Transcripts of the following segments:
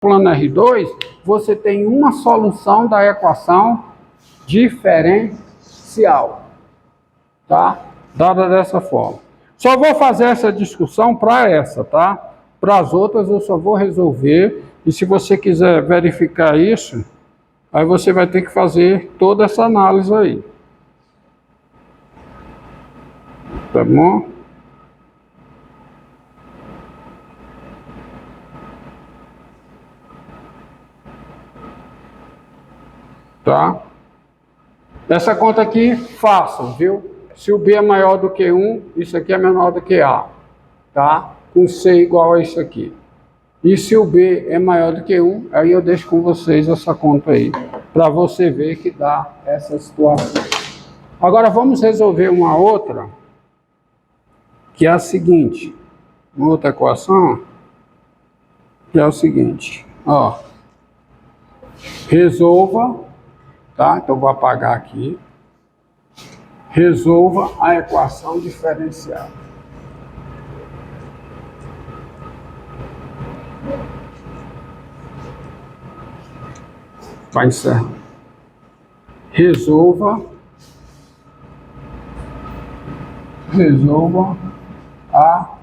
plano R2, você tem uma solução da equação diferencial, tá? Dada dessa forma. Só vou fazer essa discussão para essa, tá? Para as outras eu só vou resolver, e se você quiser verificar isso, aí você vai ter que fazer toda essa análise aí. Tá bom? Tá? Essa conta aqui, façam, viu? Se o B é maior do que 1, isso aqui é menor do que A, tá? Com C igual a isso aqui. E se o B é maior do que 1, aí eu deixo com vocês essa conta aí, para você ver que dá essa situação. Agora vamos resolver uma outra, que é a seguinte. Uma outra equação, que é o seguinte, ó. Resolva, tá? Então vou apagar aqui. Resolva a equação diferencial. Vai encerrar. Resolva a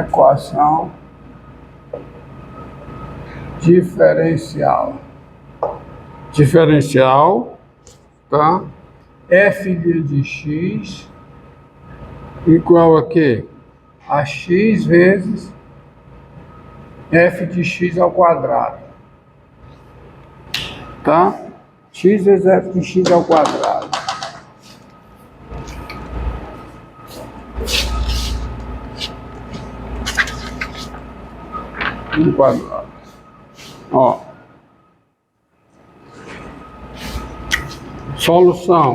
equação diferencial. Diferencial, tá? F de x igual a quê? A x vezes f de x ao quadrado. Tá? X vezes f de x ao quadrado. Um quadrado. Ó. Solução.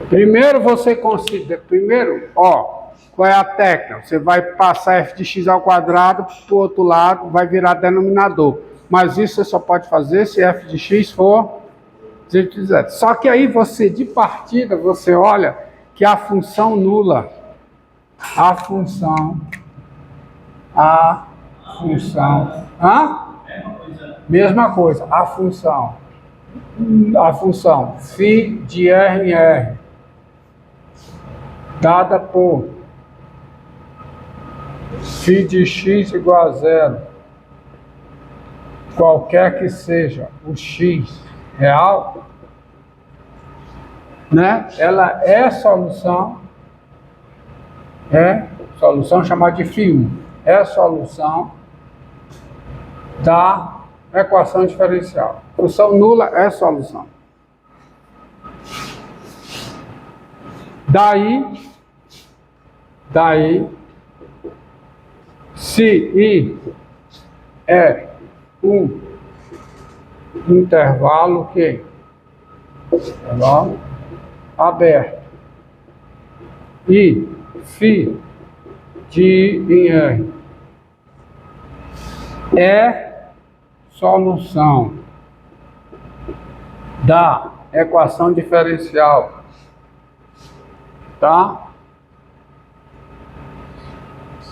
Primeiro você considera, ó, qual é a técnica? Você vai passar f de x ao quadrado para o outro lado, vai virar denominador. Mas isso você só pode fazer se f de x for 0. Só que aí você, de partida, você olha que a função nula, mesma coisa, a função φ de R em R, dada por φ de x igual a 0, qualquer que seja o x real, né? Ela é solução chamada de φ1, é a solução da equação diferencial. Função nula é solução. Daí, se I é um intervalo que aberto e φ de I em R é solução da equação diferencial, tá?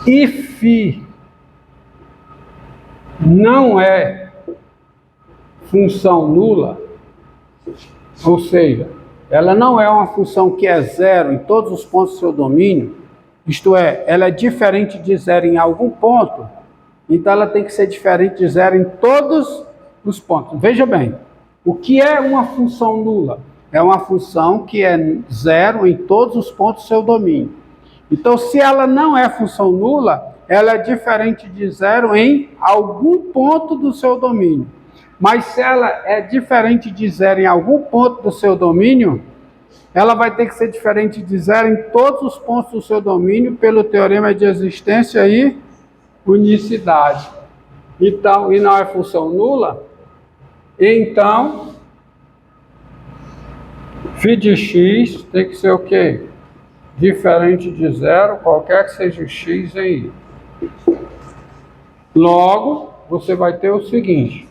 E φ não é função nula, ou seja, ela não é uma função que é zero em todos os pontos do seu domínio, isto é, ela é diferente de zero em algum ponto, então ela tem que ser diferente de zero em todos os pontos. Veja bem, o que é uma função nula? É uma função que é zero em todos os pontos do seu domínio. Então, se ela não é função nula, ela é diferente de zero em algum ponto do seu domínio. Mas se ela é diferente de zero em algum ponto do seu domínio, ela vai ter que ser diferente de zero em todos os pontos do seu domínio pelo teorema de existência e unicidade. Então, e não é função nula, então φ de x tem que ser o quê? Diferente de zero, qualquer que seja o x em I. Logo, você vai ter o seguinte: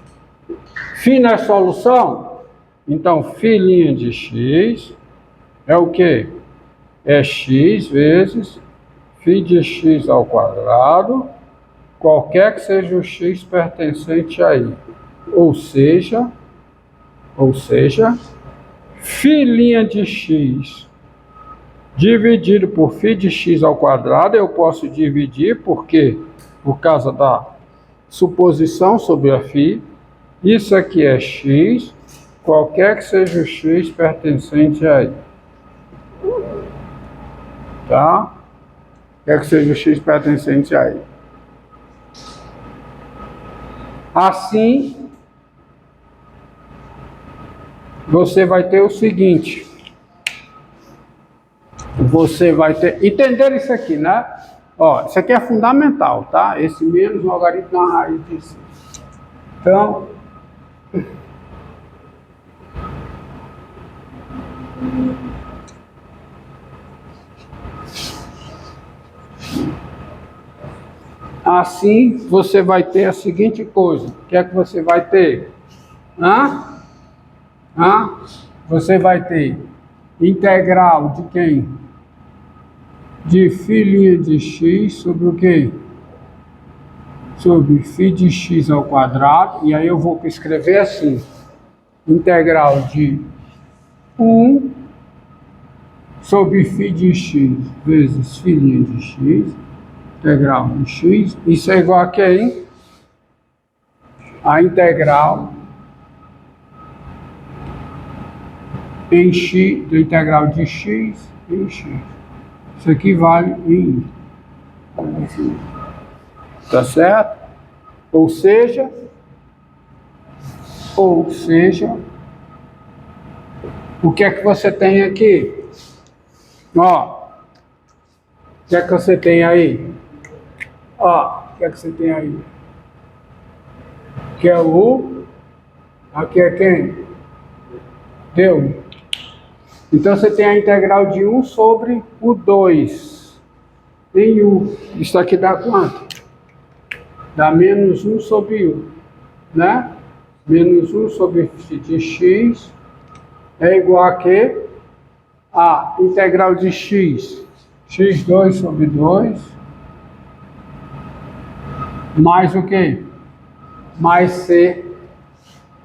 φ não é solução? Então, φ' de x é o quê? é x vezes φ de x ao quadrado, qualquer que seja o x pertencente a i. Ou seja, φ' de x dividido por φ de x ao quadrado, eu posso dividir, porque por causa da suposição sobre a φ, isso aqui é x, qualquer que seja o x pertencente a i. Tá? Quer que seja o x pertencente a i. Assim, você vai ter o seguinte. Você vai ter... Entenderam isso aqui, né? Ó, isso aqui é fundamental, tá? Esse menos o algarismo da raiz de 5. Então... Assim, você vai ter a seguinte coisa. O que é que você vai ter? Você vai ter integral de quem? De φ' de x sobre o quê? Sobre φ de x ao quadrado. E aí eu vou escrever assim. Integral de 1 sobre φ de x vezes φ' de x. Integral de x. Isso é igual a quem? A integral em x, do integral de x em x. Isso aqui vale em y. Tá certo? Ou seja, o que é que você tem aqui? Ó, o que é que você tem aí? Ó, o que é que você tem aí? Que é o... Aqui é quem? Deu. Então você tem a integral de 1 sobre o 2 em u. Isso aqui dá quanto? Dá menos 1 sobre u, né? Menos 1 sobre φ de x é igual a quê? A integral de x, x2 sobre 2, mais o quê? Mais c,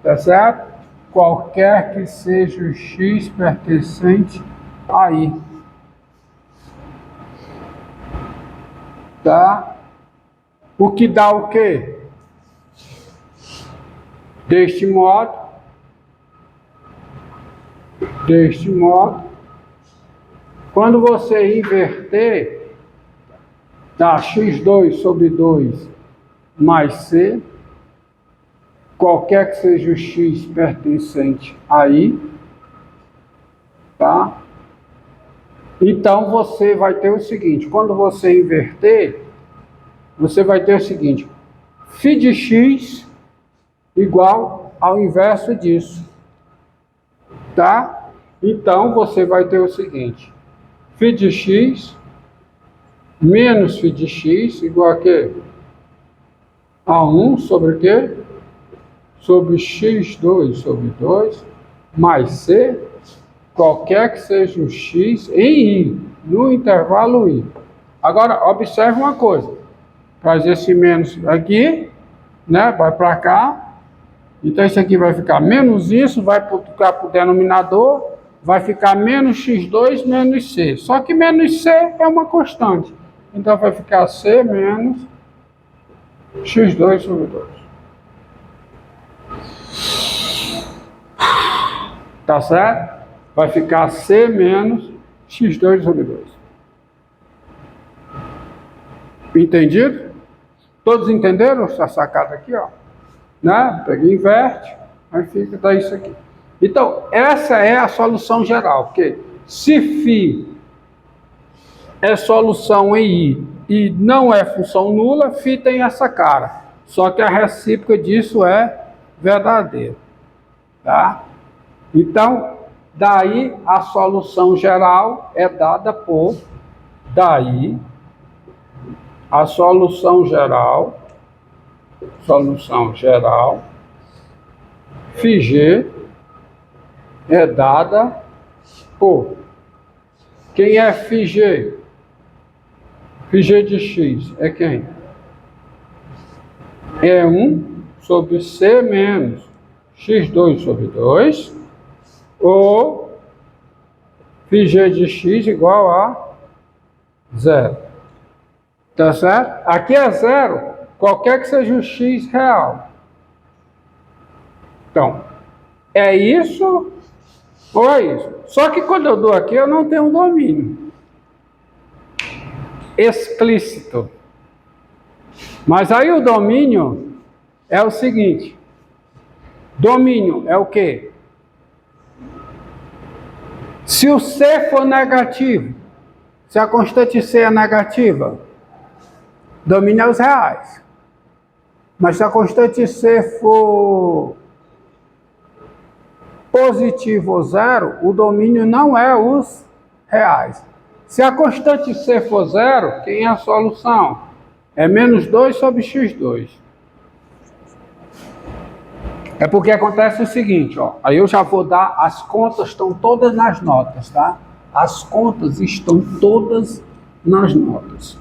tá certo? Qualquer que seja o x pertencente a i. Tá? O que dá o quê? Deste modo, quando você inverter, dá x2 sobre 2 mais c, qualquer que seja o x pertencente a i, tá? Então você vai ter o seguinte, quando você inverter, você vai ter o seguinte, φ de x igual ao inverso disso, tá? Então você vai ter o seguinte, φ de x menos φ de x igual a quê? A 1 sobre o quê? Sobre x2 sobre 2 mais c, qualquer que seja o x em i, no intervalo i. Agora, observe uma coisa. Faz esse menos aqui, né? Vai para cá. Então, isso aqui vai ficar menos isso, vai ficar para o denominador, vai ficar menos x2 menos c. Só que menos c é uma constante. Então, vai ficar c menos x2 sobre 2. Tá certo? Vai ficar c menos x2 sobre 2. Entendido? Todos entenderam essa sacada aqui, ó? Né? Pega e inverte, aí fica, dá isso aqui. Então, essa é a solução geral, porque se φ é solução em i e não é função nula, φ tem essa cara. Só que a recíproca disso é verdadeira. Tá? Então, daí a solução geral é dada por, daí a solução geral, φg é dada por Quem é φg? Φg de x é quem? É 1 sobre c menos x2 sobre 2, ou φg de x igual a 0. Tá certo? Aqui é 0, qualquer que seja o x real. Então, é isso ou é isso? Só que quando eu dou aqui, eu não tenho um domínio explícito. Mas aí o domínio é o seguinte. Domínio é o quê? Se o C for negativo, se a constante C é negativa, domínio é os reais. Mas se a constante C for positivo ou zero, o domínio não é os reais. Se a constante C for zero, quem é a solução? É menos 2 sobre x2. É porque acontece o seguinte, ó. Aí eu já vou dar, as contas estão todas nas notas, tá? As contas estão todas nas notas.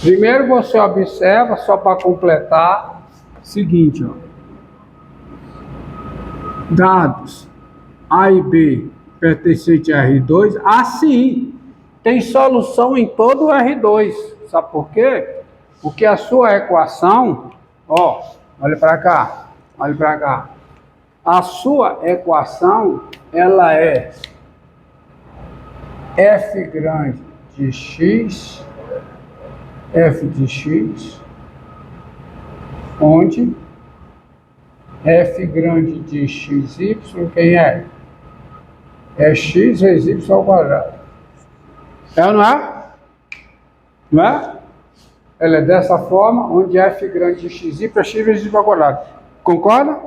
Primeiro você observa, só para completar, o seguinte, ó. Dados A e B pertencente a R2, assim, tem solução em todo o R2. Sabe por quê? Porque a sua equação, ó, olha para cá, olha para cá. A sua equação, ela é f grande de x, f de x, onde f grande de xy, quem é? É x vezes y ao quadrado. É ou não é? Não é? Ela é dessa forma, onde f grande de xy é x vezes y ao quadrado. Concorda?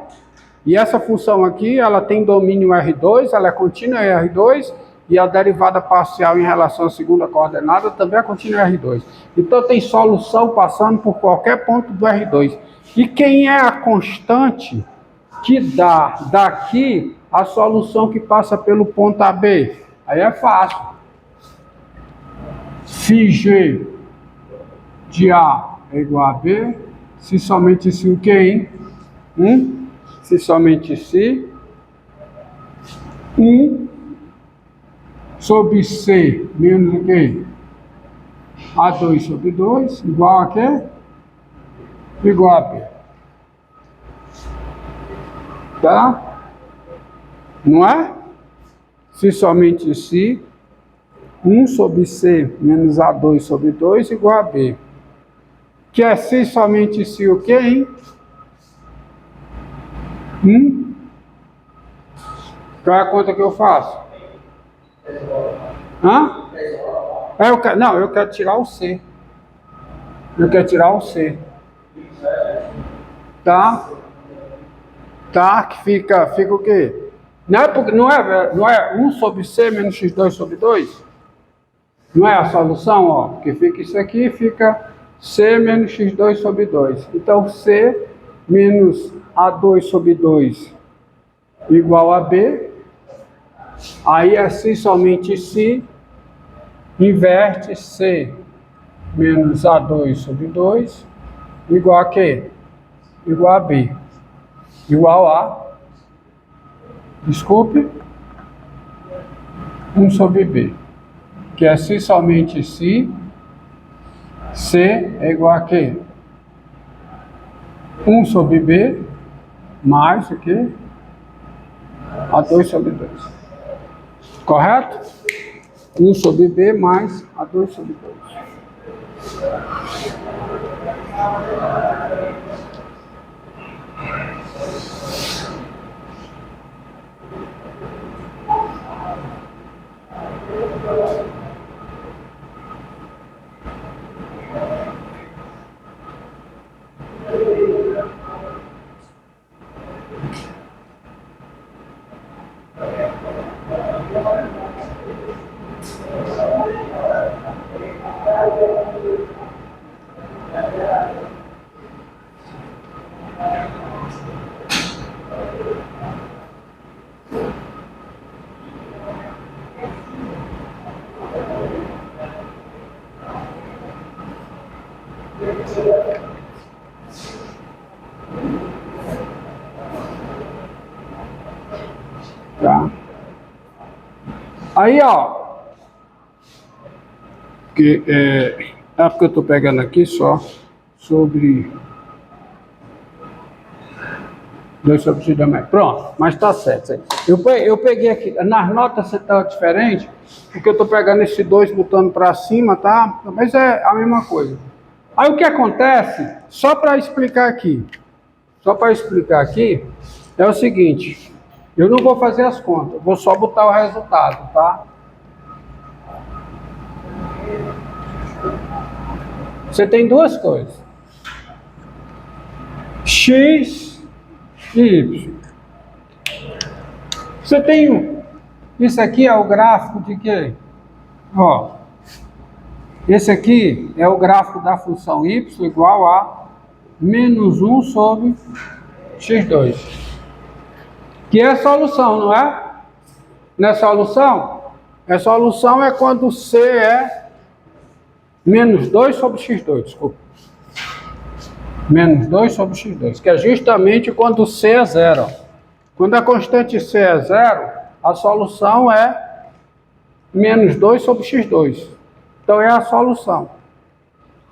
E essa função aqui, ela tem domínio R2, ela é contínua em R2, e a derivada parcial em relação à segunda coordenada também é contínua em R2. Então tem solução passando por qualquer ponto do R2. E quem é a constante que dá daqui a solução que passa pelo ponto AB? Aí é fácil. φg de A é igual a B, se somente se o quê, hein? Se somente se 1 sobre C menos o quê? A2 sobre 2, igual a quê? Igual a B. Tá? Não é? Se somente se 1 sobre C menos A2 sobre 2 igual a B. Que é se somente se o quê, hein? Qual é a conta que eu faço? Hã? Eu quero tirar o C. Eu quero tirar o C. Tá? Tá? Que fica o quê? Não é 1 sobre C menos x2 sobre 2? Não é a solução, ó? Porque fica isso aqui, fica C menos x2 sobre 2. Então, C menos A2 sobre 2 igual a B. Aí, assim, somente se inverte C menos A2 sobre 2 igual a quê? Igual a B. Igual a, desculpe, 1 sobre B. Que é se somente se C é igual a quê? 1 sobre B mais o quê? A2 sobre 2. Correto? 1 sobre B mais A2 sobre 2. Tá? Aí, ó, que é porque eu estou pegando aqui só sobre 2 sobre x da média. Pronto, mas está certo. Eu peguei aqui, nas notas está diferente, porque eu estou pegando esse 2 botando para cima, tá? Mas é a mesma coisa. Aí o que acontece, só para explicar aqui, é o seguinte, eu não vou fazer as contas, vou só botar o resultado, tá? Você tem duas coisas, x e y. Você tem isso aqui é o gráfico de quê? Ó, esse aqui é o gráfico da função y igual a menos 1 sobre x2. Que é a solução, não é? Não é solução? A solução é quando c é menos 2 sobre x2, desculpa. Menos 2 sobre x2, que é justamente quando c é zero. Quando a constante c é zero, a solução é menos 2 sobre x2. Então é a solução.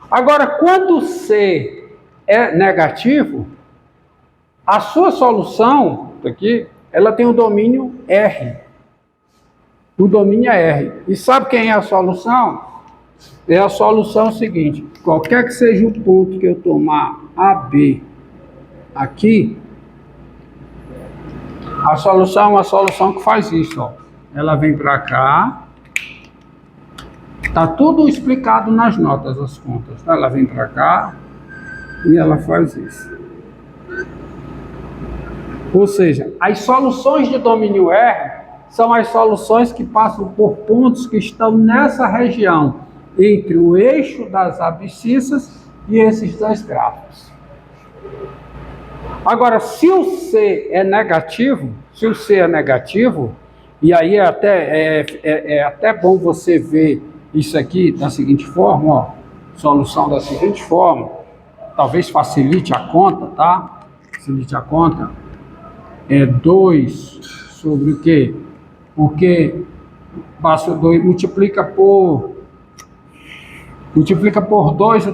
Agora, quando c é negativo, a sua solução, aqui, ela tem o domínio R. O domínio é R. E sabe quem é a solução? É a solução seguinte, qualquer que seja o ponto que eu tomar AB aqui, a solução é uma solução que faz isso, ó. Ela vem para cá, tá tudo explicado nas notas, as contas, tá? Ela vem para cá e ela faz isso. Ou seja, as soluções de domínio R são as soluções que passam por pontos que estão nessa região, entre o eixo das abscissas e esses dois gráficos. Agora, se o C é negativo, e aí é até bom você ver isso aqui da seguinte forma, ó, solução da seguinte forma, talvez facilite a conta, tá? Facilite a conta, é 2 sobre o quê? Porque passa o 2, multiplica por 2 o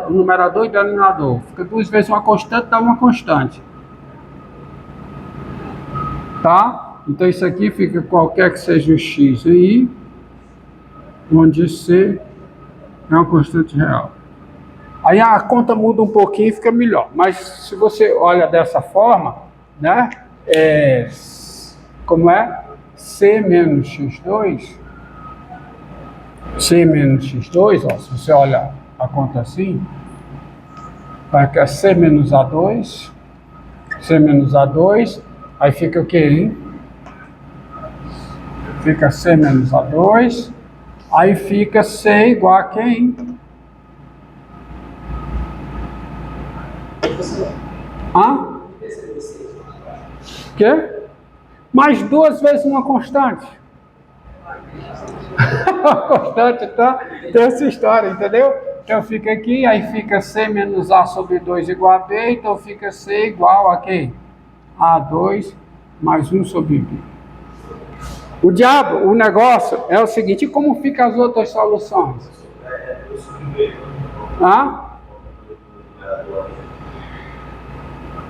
numerador e o denominador. Fica 2 vezes uma constante, dá uma constante. Tá? Então isso aqui fica qualquer que seja o x aí, onde c é uma constante real. Aí a conta muda um pouquinho e fica melhor. Mas se você olha dessa forma, né? Como é? C menos x2, ó, se você olha a conta assim, vai ficar C menos A2, aí fica o quê? Fica C menos A2, aí fica C igual a quem? Hã? Quê? Mais 2 vezes uma constante. A constante, tá? Tem essa história, entendeu? Então fica aqui, aí fica C menos A sobre 2 igual a B, então fica C igual a quem? A2 mais 1 sobre B. O negócio é o seguinte, e como ficam as outras soluções? Hã?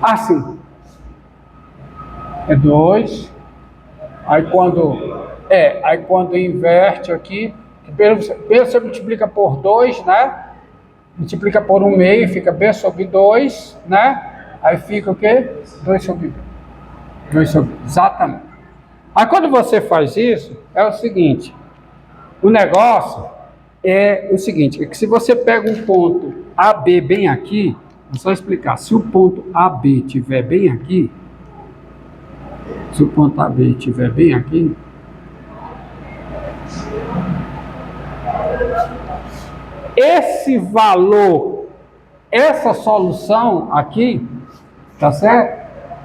Assim. É 2. Aí quando inverte aqui, você multiplica por 2, né? Multiplica por 1 meio, fica B sobre 2, né? Aí fica o quê? 2 sobre B. 2 sobre B, exatamente. Aí quando você faz isso, é o seguinte, o negócio é o seguinte, é que se você pega um ponto AB bem aqui, vou só explicar, se o ponto AB estiver bem aqui, esse valor, essa solução aqui, tá certo?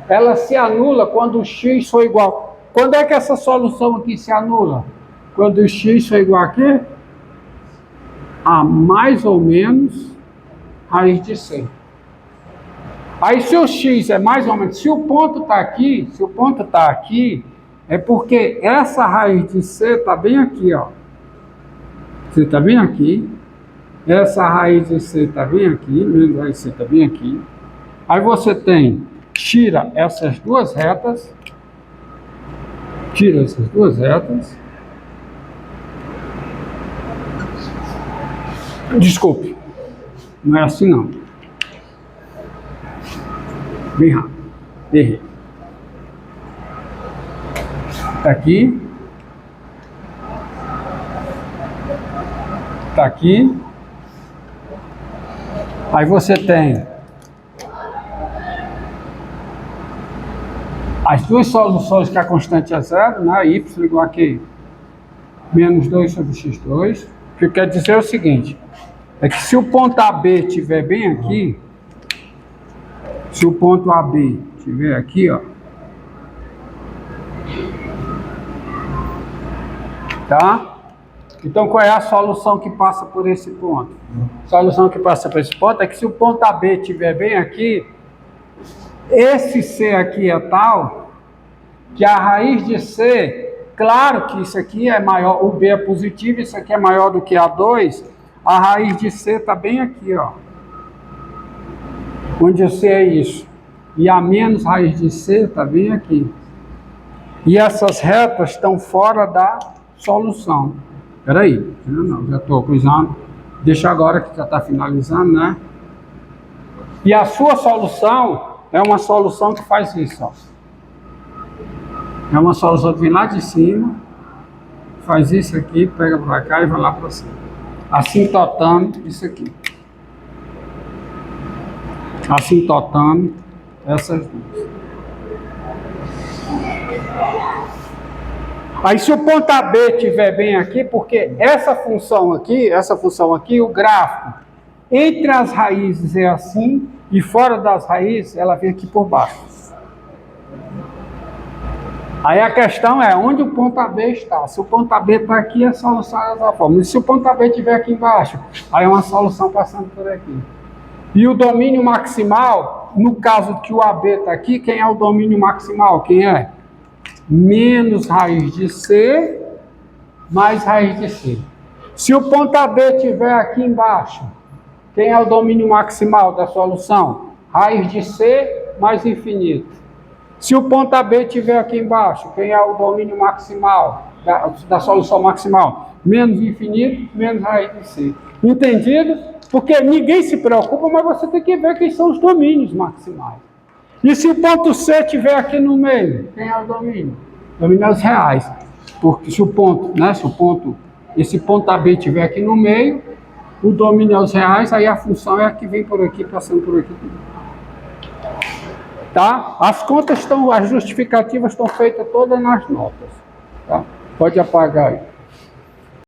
Ela se anula quando o x for igual. Quando é que essa solução aqui se anula? Quando o x for igual a quê? A mais ou menos raiz de C. Aí se o x é mais ou menos, se o ponto está aqui, é porque essa raiz de C está bem aqui, ó. C está bem aqui. Essa raiz de C está bem aqui, menos raiz de C está bem aqui. Aí você tira essas duas retas. Desculpe, não é assim não. Bem rápido. Errei. Está aqui. Está aqui. Aí você tem as duas soluções que a constante é zero, né? Y igual a quê? Menos 2 sobre x2. O que quer dizer é o seguinte, é que se o ponto AB estiver bem aqui, se o ponto AB estiver aqui, ó, tá? Então, qual é a solução que passa por esse ponto? A solução que passa por esse ponto é que se o ponto AB estiver bem aqui, esse C aqui é tal que a raiz de C, claro que isso aqui é maior, o B é positivo, isso aqui é maior do que A2, a raiz de C está bem aqui, ó. Onde o C é isso. E a menos raiz de C está bem aqui. E essas retas estão fora da solução. Espera aí, não, já estou coisando. Deixa agora que já está finalizando, né? E a sua solução é uma solução que faz isso, ó. É uma solução que vem lá de cima, faz isso aqui, pega para cá e vai lá para cima. Assintotando isso aqui. Assintotando essas duas. Aí se o ponto AB estiver bem aqui, porque essa função aqui, o gráfico entre as raízes é assim, e fora das raízes ela vem aqui por baixo. Aí a questão é onde o ponto AB está. Se o ponto AB está aqui, a solução é dessa forma. E se o ponto AB estiver aqui embaixo, aí é uma solução passando por aqui. E o domínio maximal, no caso que o AB está aqui, quem é o domínio maximal? Quem é? Menos raiz de C, mais raiz de C. Se o ponto AB estiver aqui embaixo, quem é o domínio maximal da solução? Raiz de C mais infinito. Se o ponto AB estiver aqui embaixo, quem é o domínio maximal da solução maximal? Menos infinito, menos raiz de C. Entendido? Porque ninguém se preocupa, mas você tem que ver quem são os domínios maximais. E se o ponto C estiver aqui no meio, quem é o domínio? O domínio é os reais. Porque se o ponto, né, esse ponto AB estiver aqui no meio, o domínio é os reais, aí a função é a que vem por aqui, passando por aqui. Tá? As contas as justificativas estão feitas todas nas notas. Tá? Pode apagar aí.